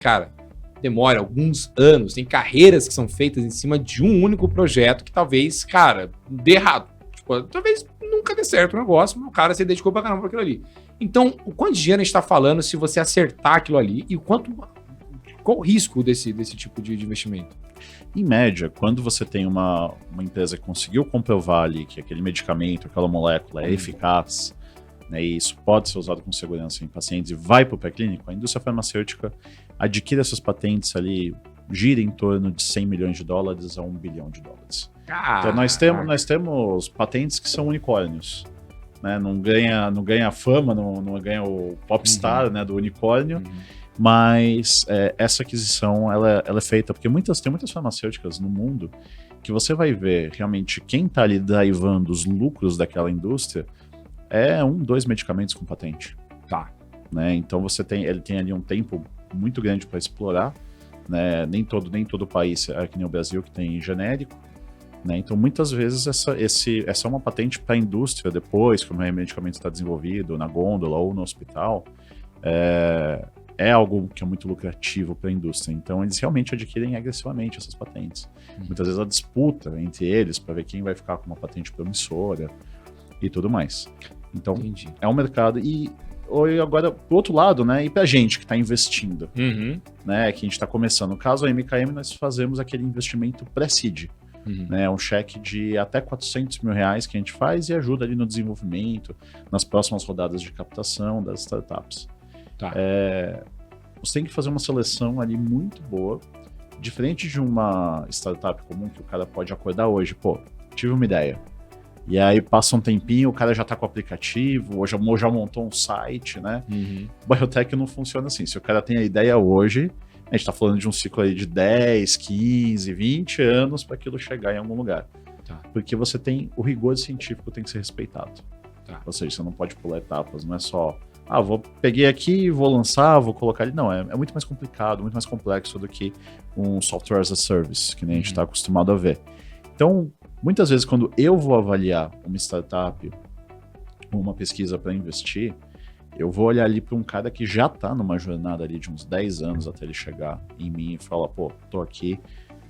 cara, demora alguns anos, tem carreiras que são feitas em cima de um único projeto que talvez, cara, dê errado. Tipo, talvez nunca dê certo o negócio, mas o cara se dedicou pra caramba pra aquilo ali. Então, o quanto de dinheiro a gente tá falando se você acertar aquilo ali e qual o risco desse tipo de investimento? Em média, quando você tem uma empresa que conseguiu comprovar ali que aquele medicamento, aquela molécula é eficaz, né, e isso pode ser usado com segurança em pacientes e vai para o pré-clínico, a indústria farmacêutica adquire essas patentes ali, gira em torno de 100 milhões de dólares a 1 bilhão de dólares. Então nós temos patentes que são unicórnios. Né, não ganha fama, não ganha o popstar, né, do unicórnio, mas essa aquisição ela é feita porque tem muitas farmacêuticas no mundo que você vai ver realmente quem está ali drivando os lucros daquela indústria é 2 medicamentos com patente. Tá. Né, então ele tem ali um tempo muito grande para explorar, né, nem todo país é que nem o Brasil que tem genérico. Né? Então, muitas vezes, essa é uma patente para a indústria, depois que o medicamento está desenvolvido, na gôndola ou no hospital, é algo que é muito lucrativo para a indústria. Então, eles realmente adquirem agressivamente essas patentes. Muitas vezes, a disputa entre eles para ver quem vai ficar com uma patente promissora e tudo mais. Então, é um mercado. E agora, pro outro lado, né, e para a gente que está investindo, né, que a gente está começando. No caso, a MKM, nós fazemos aquele investimento pré-seed. Né, um cheque de até 400 mil reais que a gente faz e ajuda ali no desenvolvimento, nas próximas rodadas de captação das startups. Tá. Você tem que fazer uma seleção ali muito boa, diferente de uma startup comum que o cara pode acordar hoje, tive uma ideia. E aí passa um tempinho, o cara já tá com o aplicativo, ou já montou um site, né? Biotech não funciona assim. Se o cara tem a ideia hoje, a gente está falando de um ciclo aí de 10, 15, 20 anos para aquilo chegar em algum lugar. Tá. Porque você tem o rigor científico tem que ser respeitado. Tá. Ou seja, você não pode pular etapas, não é só, peguei aqui, vou lançar, vou colocar ali. Não, é muito mais complicado, muito mais complexo do que um software as a service, que nem a gente está acostumado a ver. Então, muitas vezes, quando eu vou avaliar uma startup ou uma pesquisa para investir, eu vou olhar ali para um cara que já está numa jornada ali de uns 10 anos até ele chegar em mim e falar, tô aqui,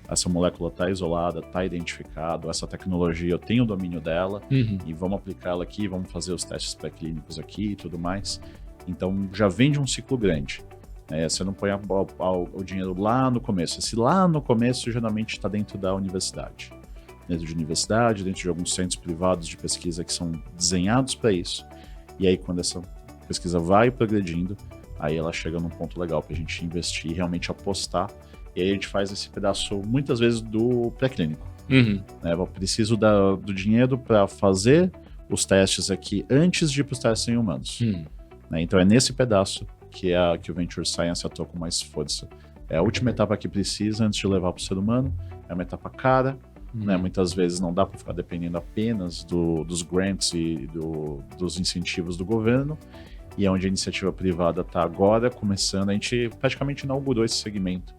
essa molécula está isolada, está identificada, essa tecnologia eu tenho o domínio dela e vamos aplicá-la aqui, vamos fazer os testes pré-clínicos aqui e tudo mais. Então já vem de um ciclo grande. Você não põe o dinheiro lá no começo. Esse lá no começo geralmente está dentro da universidade. Dentro de alguns centros privados de pesquisa que são desenhados para isso. E aí quando essa pesquisa vai progredindo, aí ela chega num ponto legal para a gente investir e realmente apostar, e aí a gente faz esse pedaço muitas vezes do pré-clínico. Eu preciso do dinheiro para fazer os testes aqui antes de ir para os testes em humanos. Então é nesse pedaço que o Venture Science atua com mais força. É a última etapa que precisa antes de levar para o ser humano, é uma etapa cara, né? Muitas vezes não dá para ficar dependendo apenas dos grants e dos incentivos do governo, e é onde a iniciativa privada está agora começando. A gente praticamente inaugurou esse segmento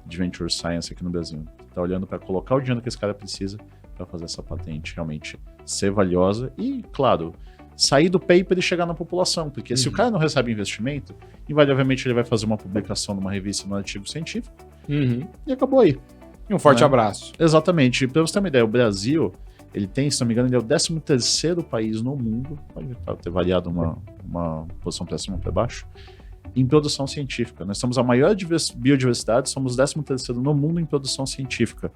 de Venture Science aqui no Brasil. Está olhando para colocar o dinheiro que esse cara precisa para fazer essa patente realmente ser valiosa e, claro, sair do paper e chegar na população. Porque se o cara não recebe investimento, invariavelmente ele vai fazer uma publicação numa revista, num artigo científico e acabou aí. E um forte abraço. Exatamente. Para você ter uma ideia, o Brasil, ele tem, se não me engano, ele é o 13º país no mundo, pode ter variado uma posição para cima ou para baixo, em produção científica. Nós somos a maior biodiversidade, somos o 13º no mundo em produção científica.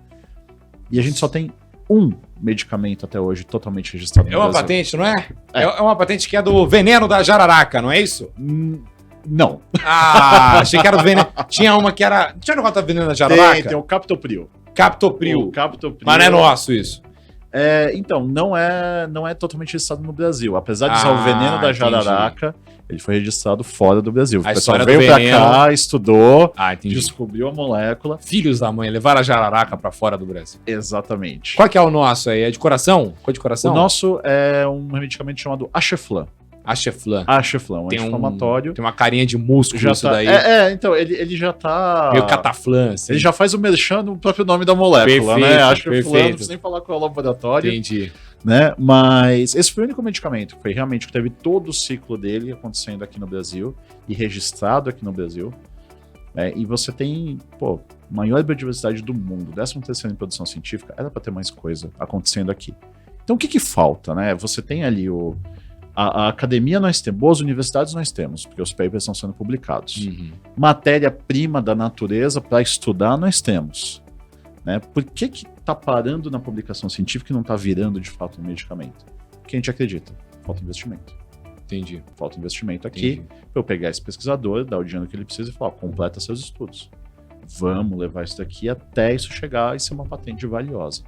E a gente só tem um medicamento até hoje totalmente registrado no Brasil. É uma patente, não é? É uma patente que é do veneno da jararaca, não é isso? Não. Achei que era do veneno. Tinha uma que era... Tinha um negócio do veneno da jararaca? Tem o Captopril. Captopril. Mas não é nosso isso. Então, não é totalmente registrado no Brasil. Apesar de usar o veneno da jararaca, ele foi registrado fora do Brasil. O pessoal veio pra cá, estudou, descobriu a molécula. Filhos da mãe, levaram a jararaca pra fora do Brasil. Exatamente. Qual que é o nosso aí? É de coração? Cor de coração? O nosso é um medicamento chamado Acheflan. Acheflan. Um anti-inflamatório. Tem uma carinha de músculo já isso tá, daí. Então, ele já tá... Meio cataflã, assim. Ele já faz o merchan no próprio nome da molécula, né? Acheflan, não precisa nem falar qual é o laboratório. Entendi. Né? Mas esse foi o único medicamento que foi realmente que teve todo o ciclo dele acontecendo aqui no Brasil e registrado aqui no Brasil. E você tem, maior biodiversidade do mundo, 13º em produção científica, era para ter mais coisa acontecendo aqui. Então o que falta, né? Você tem ali a academia nós temos, boas universidades nós temos, porque os papers estão sendo publicados. Matéria-prima da natureza para estudar nós temos. Né? Por que está parando na publicação científica e não está virando de fato um medicamento? Porque a gente acredita, falta investimento. Entendi. Falta investimento aqui para eu pegar esse pesquisador, dar o dinheiro que ele precisa e falar, completa seus estudos. Vamos levar isso daqui até isso chegar e ser uma patente valiosa.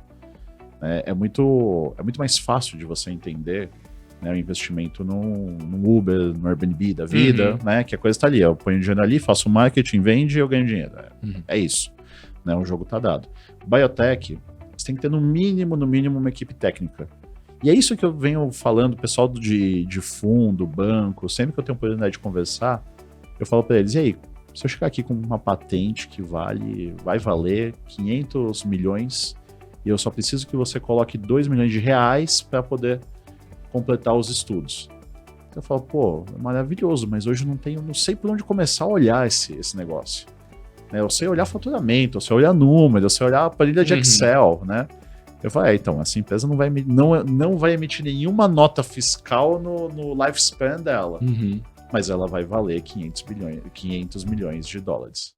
É muito mais fácil de você entender, né, o investimento no Uber, no Airbnb da vida, né, que a coisa está ali. Eu ponho dinheiro ali, faço marketing, vende e eu ganho dinheiro. É isso. Né, o jogo está dado. Biotech, você tem que ter no mínimo uma equipe técnica. E é isso que eu venho falando, pessoal de fundo, banco, sempre que eu tenho oportunidade de conversar, eu falo para eles, e aí, se eu chegar aqui com uma patente que vai valer 500 milhões e eu só preciso que você coloque 2 milhões de reais para poder completar os estudos. Então eu falo, é maravilhoso, mas hoje eu não sei por onde começar a olhar esse negócio. Né? Eu sei olhar faturamento, eu sei olhar números, eu sei olhar a planilha de Excel, né? Eu falei, então, essa empresa não vai emitir nenhuma nota fiscal no lifespan dela, mas ela vai valer 500 milhões de dólares.